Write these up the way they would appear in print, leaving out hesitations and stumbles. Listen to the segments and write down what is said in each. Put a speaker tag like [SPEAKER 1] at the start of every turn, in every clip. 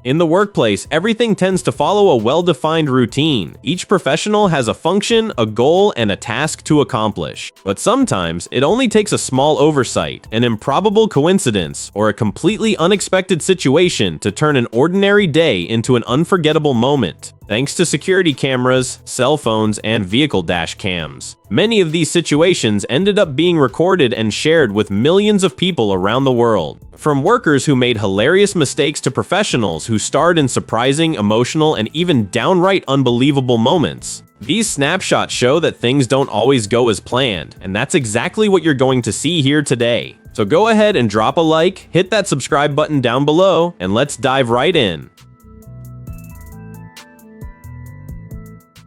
[SPEAKER 1] In the workplace, everything tends to follow a well-defined routine. Each professional has a function, a goal, and a task to accomplish. But sometimes, it only takes a small oversight, an improbable coincidence, or a completely unexpected situation to turn an ordinary day into an unforgettable moment. Thanks to security cameras, cell phones, and vehicle dash cams, many of these situations ended up being recorded and shared with millions of people around the world. From workers who made hilarious mistakes to professionals who starred in surprising, emotional, and even downright unbelievable moments. These snapshots show that things don't always go as planned, and that's exactly what you're going to see here today. So go ahead and drop a like, hit that subscribe button down below, and let's dive right in.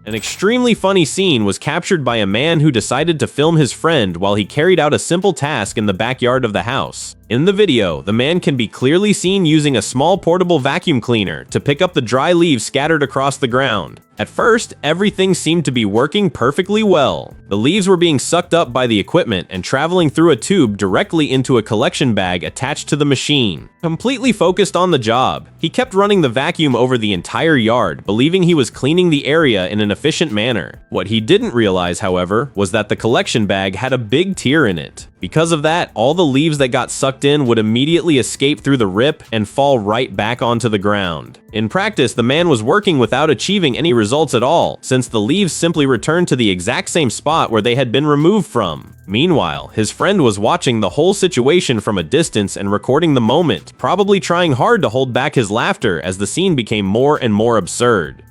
[SPEAKER 1] An extremely funny scene was captured by a man who decided to film his friend while he carried out a simple task in the backyard of the house. In the video, the man can be clearly seen using a small portable vacuum cleaner to pick up the dry leaves scattered across the ground. At first, everything seemed to be working perfectly well. The leaves were being sucked up by the equipment and traveling through a tube directly into a collection bag attached to the machine. Completely focused on the job, he kept running the vacuum over the entire yard, believing he was cleaning the area in an efficient manner. What he didn't realize, however, was that the collection bag had a big tear in it. Because of that, all the leaves that got sucked in would immediately escape through the rip and fall right back onto the ground. In practice, the man was working without achieving any results at all, since the leaves simply returned to the exact same spot where they had been removed from. Meanwhile, his friend was watching the whole situation from a distance and recording the moment, probably trying hard to hold back his laughter as the scene became more and more absurd.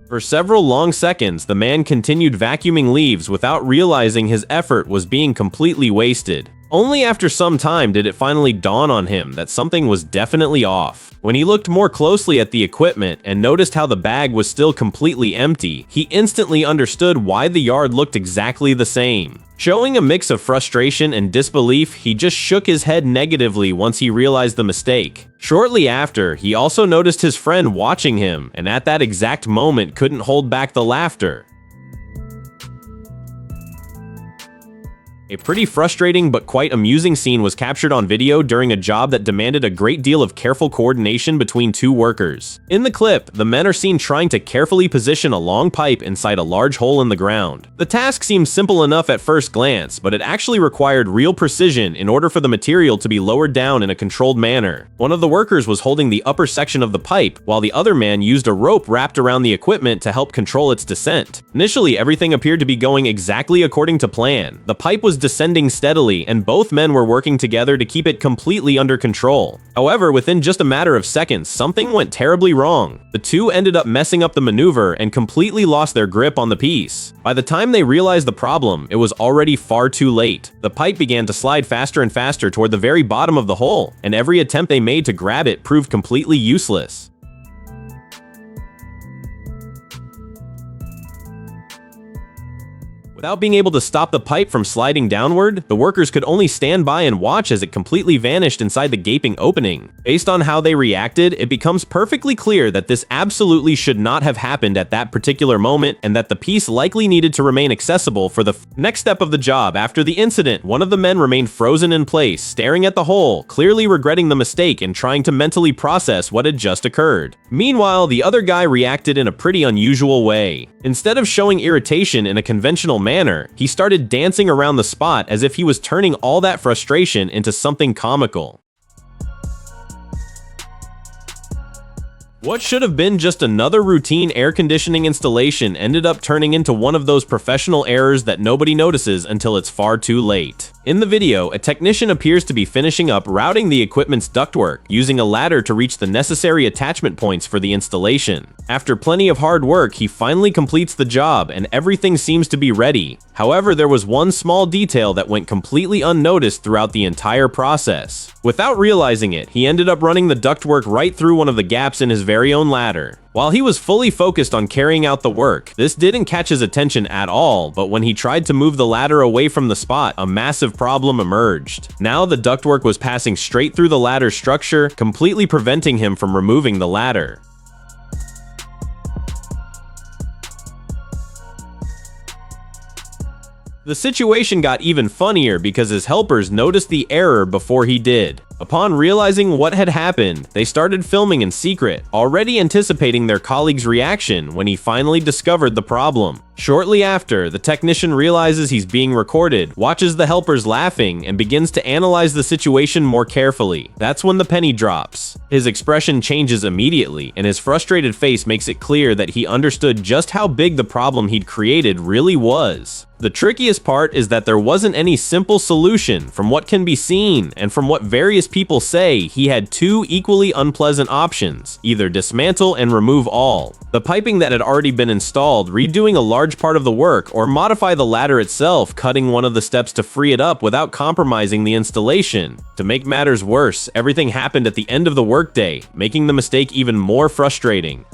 [SPEAKER 1] For several long seconds, the man continued vacuuming leaves without realizing his effort was being completely wasted. Only after some time did it finally dawn on him that something was definitely off. When he looked more closely at the equipment and noticed how the bag was still completely empty, he instantly understood why the yard looked exactly the same. Showing a mix of frustration and disbelief, he just shook his head negatively once he realized the mistake. Shortly after, he also noticed his friend watching him, and at that exact moment couldn't hold back the laughter. A pretty frustrating but quite amusing scene was captured on video during a job that demanded a great deal of careful coordination between two workers. In the clip, the men are seen trying to carefully position a long pipe inside a large hole in the ground. The task seems simple enough at first glance, but it actually required real precision in order for the material to be lowered down in a controlled manner. One of the workers was holding the upper section of the pipe, while the other man used a rope wrapped around the equipment to help control its descent. Initially, everything appeared to be going exactly according to plan. The pipe was descending steadily, and both men were working together to keep it completely under control. However, within just a matter of seconds, something went terribly wrong. The two ended up messing up the maneuver and completely lost their grip on the piece. By the time they realized the problem, it was already far too late. The pipe began to slide faster and faster toward the very bottom of the hole, and every attempt they made to grab it proved completely useless. Without being able to stop the pipe from sliding downward, the workers could only stand by and watch as it completely vanished inside the gaping opening. Based on how they reacted, it becomes perfectly clear that this absolutely should not have happened at that particular moment, and that the piece likely needed to remain accessible for the next step of the job. After the incident, one of the men remained frozen in place, staring at the hole, clearly regretting the mistake and trying to mentally process what had just occurred. Meanwhile, the other guy reacted in a pretty unusual way. Instead of showing irritation in a conventional manner, he started dancing around the spot as if he was turning all that frustration into something comical. What should have been just another routine air conditioning installation ended up turning into one of those professional errors that nobody notices until it's far too late. In the video, a technician appears to be finishing up routing the equipment's ductwork, using a ladder to reach the necessary attachment points for the installation. After plenty of hard work, he finally completes the job and everything seems to be ready. However, there was one small detail that went completely unnoticed throughout the entire process. Without realizing it, he ended up running the ductwork right through one of the gaps in his very own ladder. While he was fully focused on carrying out the work, this didn't catch his attention at all, but when he tried to move the ladder away from the spot, a massive problem emerged. Now the ductwork was passing straight through the ladder's structure, completely preventing him from removing the ladder. The situation got even funnier because his helpers noticed the error before he did. Upon realizing what had happened, they started filming in secret, already anticipating their colleague's reaction when he finally discovered the problem. Shortly after, the technician realizes he's being recorded, watches the helpers laughing, and begins to analyze the situation more carefully. That's when the penny drops. His expression changes immediately, and his frustrated face makes it clear that he understood just how big the problem he'd created really was. The trickiest part is that there wasn't any simple solution. From what can be seen, and from what various people say, he had two equally unpleasant options: either dismantle and remove all the piping that had already been installed, redoing a large part of the work, or modify the ladder itself, cutting one of the steps to free it up without compromising the installation. To make matters worse, everything happened at the end of the workday, making the mistake even more frustrating.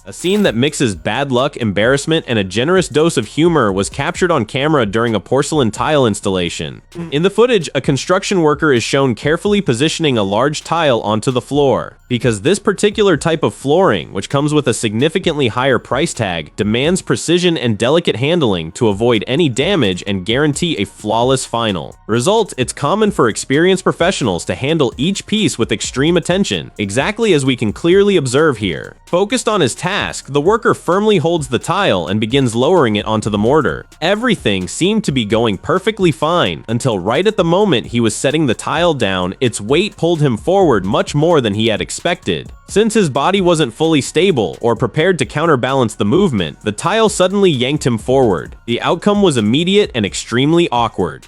[SPEAKER 1] A scene that mixes bad luck, embarrassment, and a generous dose of humor was captured on camera during a porcelain tile installation. In the footage, a construction worker is shown carefully positioning a large tile onto the floor. Because this particular type of flooring, which comes with a significantly higher price tag, demands precision and delicate handling to avoid any damage and guarantee a flawless final. Result, it's common for experienced professionals to handle each piece with extreme attention, exactly as we can clearly observe here. Focused on his task, the worker firmly holds the tile and begins lowering it onto the mortar. Everything seemed to be going perfectly fine, until right at the moment he was setting the tile down, its weight pulled him forward much more than he had expected. Since his body wasn't fully stable or prepared to counterbalance the movement, the tile suddenly yanked him forward. The outcome was immediate and extremely awkward.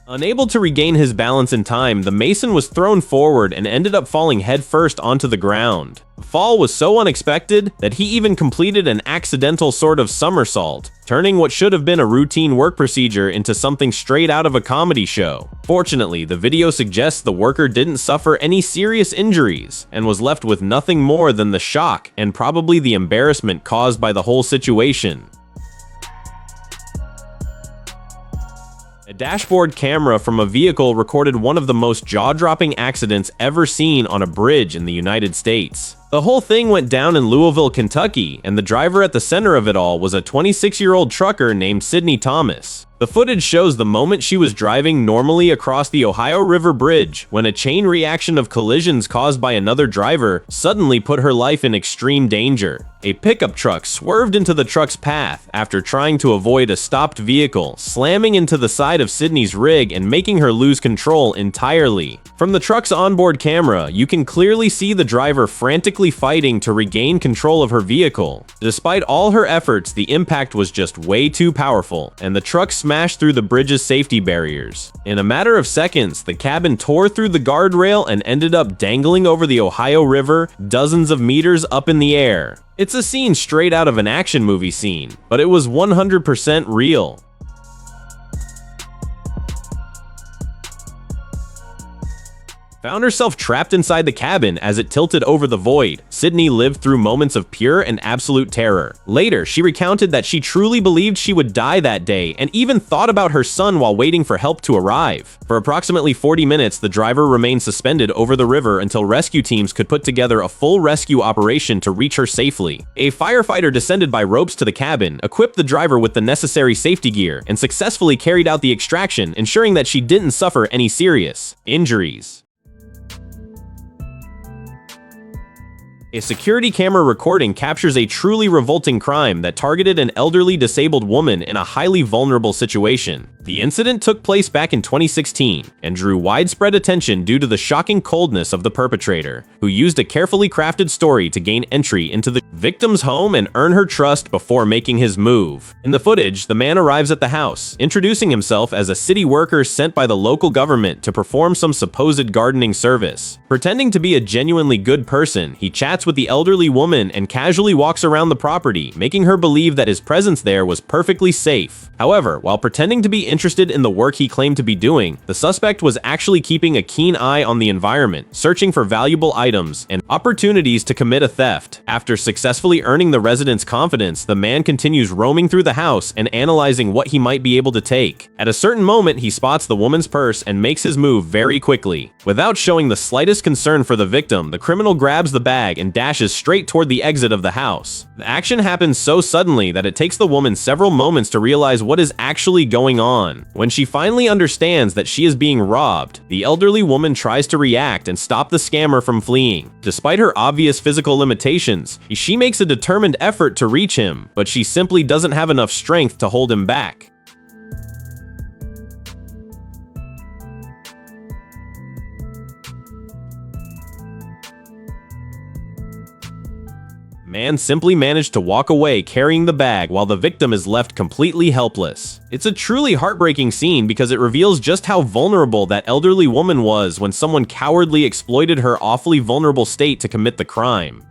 [SPEAKER 1] Unable to regain his balance in time, the mason was thrown forward and ended up falling headfirst onto the ground. The fall was so unexpected that he even completed an accidental sort of somersault, turning what should have been a routine work procedure into something straight out of a comedy show. Fortunately, the video suggests the worker didn't suffer any serious injuries and was left with nothing more than the shock and probably the embarrassment caused by the whole situation. A dashboard camera from a vehicle recorded one of the most jaw-dropping accidents ever seen on a bridge in the United States. The whole thing went down in Louisville, Kentucky, and the driver at the center of it all was a 26-year-old trucker named Sydney Thomas. The footage shows the moment she was driving normally across the Ohio River Bridge when a chain reaction of collisions caused by another driver suddenly put her life in extreme danger. A pickup truck swerved into the truck's path after trying to avoid a stopped vehicle, slamming into the side of Sydney's rig and making her lose control entirely. From the truck's onboard camera, you can clearly see the driver frantically fighting to regain control of her vehicle. Despite all her efforts, the impact was just way too powerful, and the truck smashed through the bridge's safety barriers. In a matter of seconds, the cabin tore through the guardrail and ended up dangling over the Ohio River, dozens of meters up in the air. It's a scene straight out of an action movie scene, but it was 100% real. Found herself trapped inside the cabin as it tilted over the void. Sydney lived through moments of pure and absolute terror. Later, she recounted that she truly believed she would die that day and even thought about her son while waiting for help to arrive. For approximately 40 minutes, the driver remained suspended over the river until rescue teams could put together a full rescue operation to reach her safely. A firefighter descended by ropes to the cabin, equipped the driver with the necessary safety gear, and successfully carried out the extraction, ensuring that she didn't suffer any serious injuries. A security camera recording captures a truly revolting crime that targeted an elderly disabled woman in a highly vulnerable situation. The incident took place back in 2016 and drew widespread attention due to the shocking coldness of the perpetrator, who used a carefully crafted story to gain entry into the victim's home and earn her trust before making his move. In the footage, the man arrives at the house, introducing himself as a city worker sent by the local government to perform some supposed gardening service. Pretending to be a genuinely good person, he chats with the elderly woman and casually walks around the property, making her believe that his presence there was perfectly safe. However, while pretending to be interested in the work he claimed to be doing, the suspect was actually keeping a keen eye on the environment, searching for valuable items and opportunities to commit a theft. After successfully earning the residents' confidence, the man continues roaming through the house and analyzing what he might be able to take. At a certain moment, he spots the woman's purse and makes his move very quickly. Without showing the slightest concern for the victim, the criminal grabs the bag and dashes straight toward the exit of the house. The action happens so suddenly that it takes the woman several moments to realize what is actually going on. When she finally understands that she is being robbed, the elderly woman tries to react and stop the scammer from fleeing. Despite her obvious physical limitations, she makes a determined effort to reach him, but she simply doesn't have enough strength to hold him back. Man simply managed to walk away carrying the bag while the victim is left completely helpless. It's a truly heartbreaking scene because it reveals just how vulnerable that elderly woman was when someone cowardly exploited her awfully vulnerable state to commit the crime.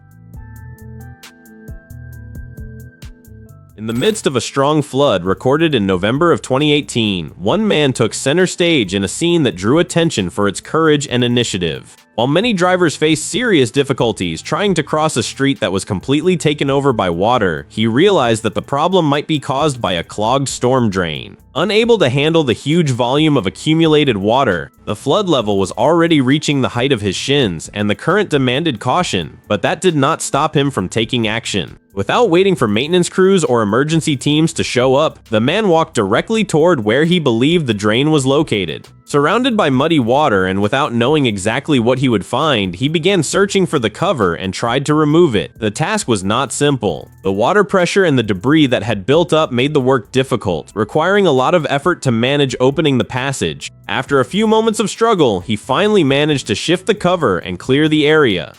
[SPEAKER 1] In the midst of a strong flood recorded in November of 2018, one man took center stage in a scene that drew attention for its courage and initiative. While many drivers faced serious difficulties trying to cross a street that was completely taken over by water, he realized that the problem might be caused by a clogged storm drain. Unable to handle the huge volume of accumulated water, the flood level was already reaching the height of his shins, and the current demanded caution, but that did not stop him from taking action. Without waiting for maintenance crews or emergency teams to show up, the man walked directly toward where he believed the drain was located. Surrounded by muddy water and without knowing exactly what he would find, he began searching for the cover and tried to remove it. The task was not simple. The water pressure and the debris that had built up made the work difficult, requiring a lot of effort to manage opening the passage. After a few moments of struggle, he finally managed to shift the cover and clear the area.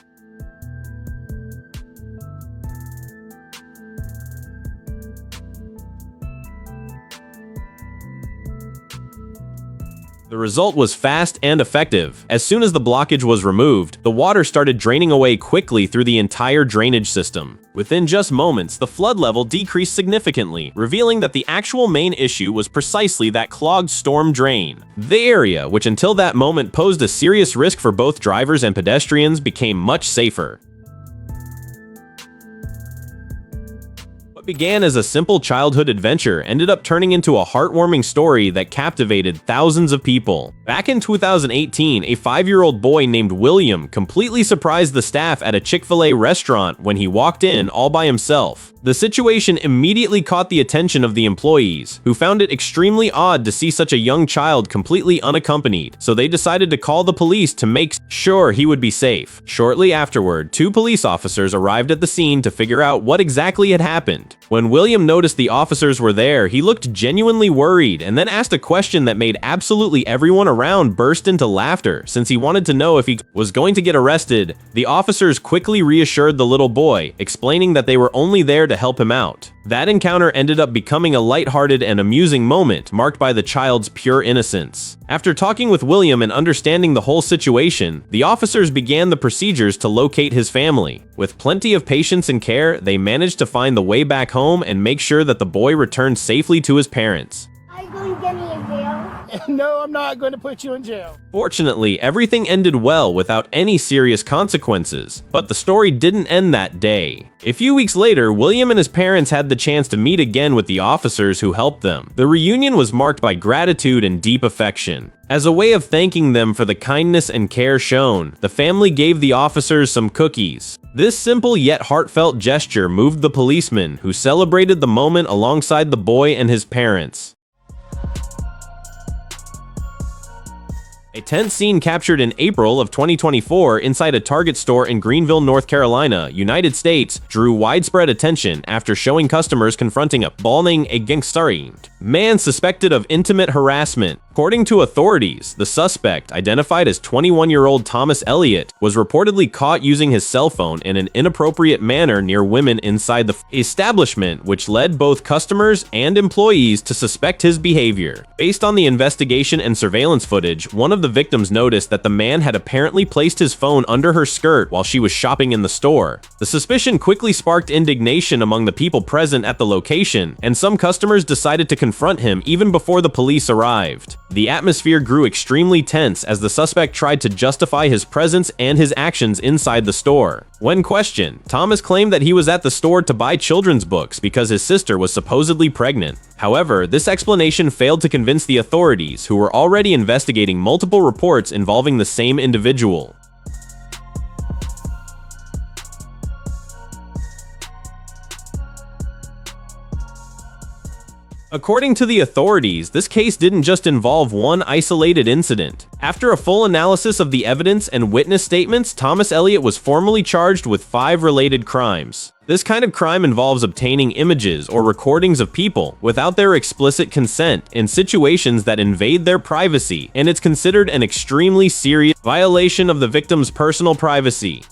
[SPEAKER 1] The result was fast and effective. As soon as the blockage was removed, the water started draining away quickly through the entire drainage system. Within just moments, the flood level decreased significantly, revealing that the actual main issue was precisely that clogged storm drain. The area, which until that moment posed a serious risk for both drivers and pedestrians, became much safer. Began as a simple childhood adventure ended up turning into a heartwarming story that captivated thousands of people. Back in 2018, a 5-year-old boy named William completely surprised the staff at a Chick-fil-A restaurant when he walked in all by himself. The situation immediately caught the attention of the employees, who found it extremely odd to see such a young child completely unaccompanied, so they decided to call the police to make sure he would be safe. Shortly afterward, 2 police officers arrived at the scene to figure out what exactly had happened. When William noticed the officers were there, he looked genuinely worried and then asked a question that made absolutely everyone around burst into laughter since he wanted to know if he was going to get arrested. The officers quickly reassured the little boy, explaining that they were only there to help him out. That encounter ended up becoming a lighthearted and amusing moment marked by the child's pure innocence. After talking with William and understanding the whole situation, the officers began the procedures to locate his family. With plenty of patience and care, they managed to find the way back home and make sure that the boy returned safely to his parents.
[SPEAKER 2] Are you going to get me in jail?
[SPEAKER 3] No, I'm not going to put you in jail.
[SPEAKER 1] Fortunately, everything ended well without any serious consequences, but the story didn't end that day. A few weeks later, William and his parents had the chance to meet again with the officers who helped them. The reunion was marked by gratitude and deep affection. As a way of thanking them for the kindness and care shown, the family gave the officers some cookies. This simple yet heartfelt gesture moved the policeman, who celebrated the moment alongside the boy and his parents. A tense scene captured in April of 2024 inside a Target store in Greenville, North Carolina, United States, drew widespread attention after showing customers confronting a balning a gangsterin man suspected of intimate harassment. According to authorities, the suspect, identified as 21-year-old Thomas Elliott, was reportedly caught using his cell phone in an inappropriate manner near women inside the establishment, which led both customers and employees to suspect his behavior. Based on the investigation and surveillance footage, one of the victims noticed that the man had apparently placed his phone under her skirt while she was shopping in the store. The suspicion quickly sparked indignation among the people present at the location, and some customers decided to confront him even before the police arrived. The atmosphere grew extremely tense as the suspect tried to justify his presence and his actions inside the store. When questioned, Thomas claimed that he was at the store to buy children's books because his sister was supposedly pregnant. However, this explanation failed to convince the authorities, who were already investigating multiple reports involving the same individual. According to the authorities, this case didn't just involve one isolated incident. After a full analysis of the evidence and witness statements, Thomas Elliott was formally charged with 5 related crimes. This kind of crime involves obtaining images or recordings of people without their explicit consent in situations that invade their privacy, and it's considered an extremely serious violation of the victim's personal privacy.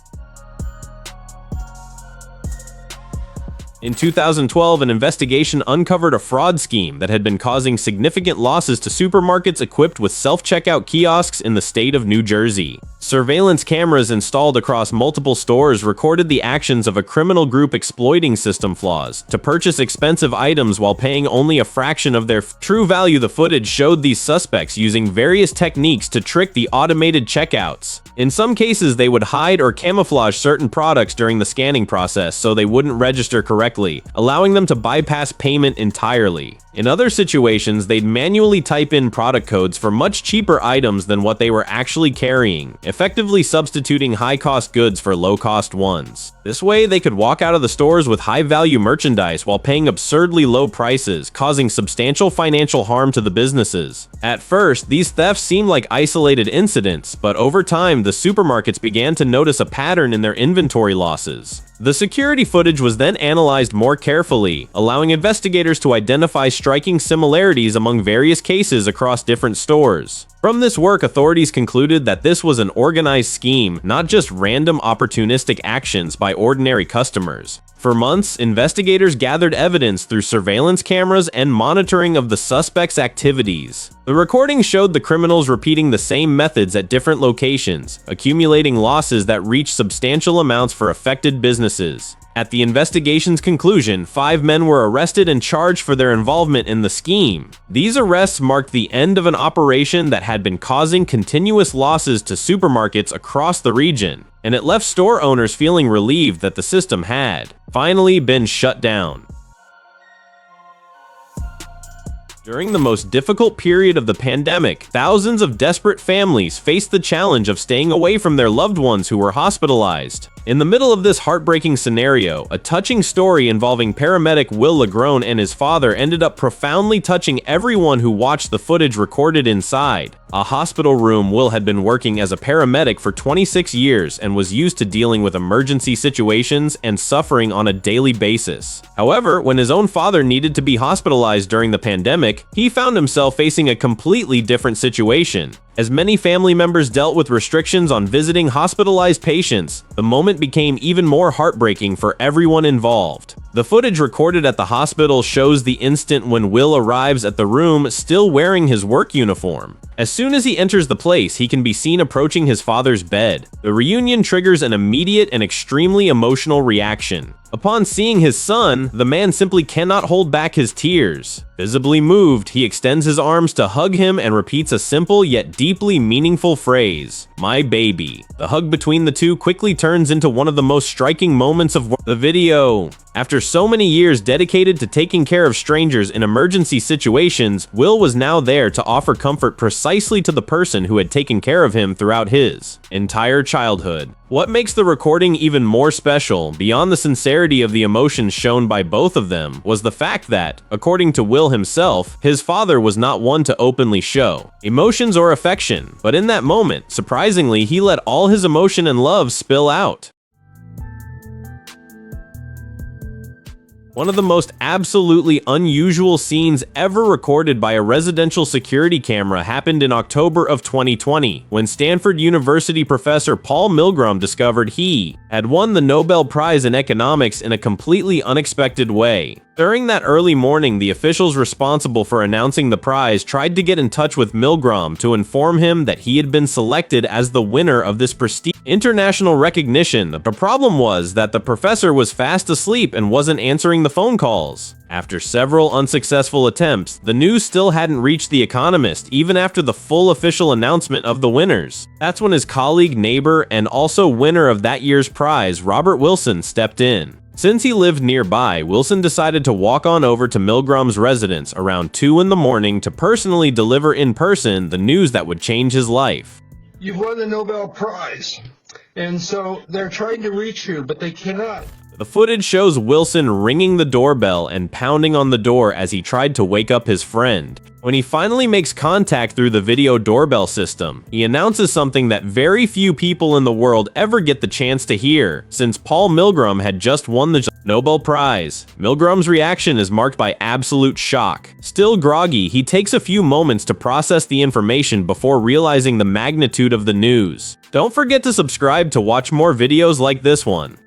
[SPEAKER 1] In 2012, an investigation uncovered a fraud scheme that had been causing significant losses to supermarkets equipped with self-checkout kiosks in the state of New Jersey. Surveillance cameras installed across multiple stores recorded the actions of a criminal group exploiting system flaws to purchase expensive items while paying only a fraction of their true value. The footage showed these suspects using various techniques to trick the automated checkouts. In some cases, they would hide or camouflage certain products during the scanning process so they wouldn't register correctly, allowing them to bypass payment entirely. In other situations, they'd manually type in product codes for much cheaper items than what they were actually carrying, effectively substituting high-cost goods for low-cost ones. This way, they could walk out of the stores with high-value merchandise while paying absurdly low prices, causing substantial financial harm to the businesses. At first, these thefts seemed like isolated incidents, but over time, the supermarkets began to notice a pattern in their inventory losses. The security footage was then analyzed more carefully, allowing investigators to identify striking similarities among various cases across different stores. From this work, authorities concluded that this was an organized scheme, not just random opportunistic actions by ordinary customers. For months, investigators gathered evidence through surveillance cameras and monitoring of the suspects' activities. The recordings showed the criminals repeating the same methods at different locations, accumulating losses that reached substantial amounts for affected businesses. At the investigation's conclusion, 5 men were arrested and charged for their involvement in the scheme. These arrests marked the end of an operation that had been causing continuous losses to supermarkets across the region, and it left store owners feeling relieved that the system had finally been shut down. During the most difficult period of the pandemic, thousands of desperate families faced the challenge of staying away from their loved ones who were hospitalized. In the middle of this heartbreaking scenario, a touching story involving paramedic Will Lagrone and his father ended up profoundly touching everyone who watched the footage recorded inside a hospital room. Will had been working as a paramedic for 26 years and was used to dealing with emergency situations and suffering on a daily basis. However, when his own father needed to be hospitalized during the pandemic, he found himself facing a completely different situation. As many family members dealt with restrictions on visiting hospitalized patients, the moment became even more heartbreaking for everyone involved. The footage recorded at the hospital shows the instant when Will arrives at the room still wearing his work uniform. As soon as he enters the place, he can be seen approaching his father's bed. The reunion triggers an immediate and extremely emotional reaction. Upon seeing his son, the man simply cannot hold back his tears. Visibly moved, he extends his arms to hug him and repeats a simple yet deeply meaningful phrase, "My baby." The hug between the two quickly turns into one of the most striking moments of the video. After so many years dedicated to taking care of strangers in emergency situations, Will was now there to offer comfort precisely to the person who had taken care of him throughout his entire childhood. What makes the recording even more special, beyond the sincerity of the emotions shown by both of them, was the fact that, according to Will himself, his father was not one to openly show emotions or affection, but in that moment, surprisingly, he let all his emotion and love spill out. One of the most absolutely unusual scenes ever recorded by a residential security camera happened in October of 2020, when Stanford University professor Paul Milgrom discovered he had won the Nobel Prize in Economics in a completely unexpected way. During that early morning, the officials responsible for announcing the prize tried to get in touch with Milgrom to inform him that he had been selected as the winner of this prestigious international recognition. The problem was that the professor was fast asleep and wasn't answering the phone calls. After several unsuccessful attempts, the news still hadn't reached The Economist even after the full official announcement of the winners. That's when his colleague, neighbor, and also winner of that year's prize, Robert Wilson, stepped in. Since he lived nearby, Wilson decided to walk on over to Milgrom's residence around 2 in the morning to personally deliver in person the news that would change his life.
[SPEAKER 2] You've won the Nobel Prize, and so they're trying to reach you, but they cannot.
[SPEAKER 1] The footage shows Wilson ringing the doorbell and pounding on the door as he tried to wake up his friend. When he finally makes contact through the video doorbell system, he announces something that very few people in the world ever get the chance to hear, since Paul Milgrom had just won the Nobel Prize. Milgrom's reaction is marked by absolute shock. Still groggy, he takes a few moments to process the information before realizing the magnitude of the news. Don't forget to subscribe to watch more videos like this one.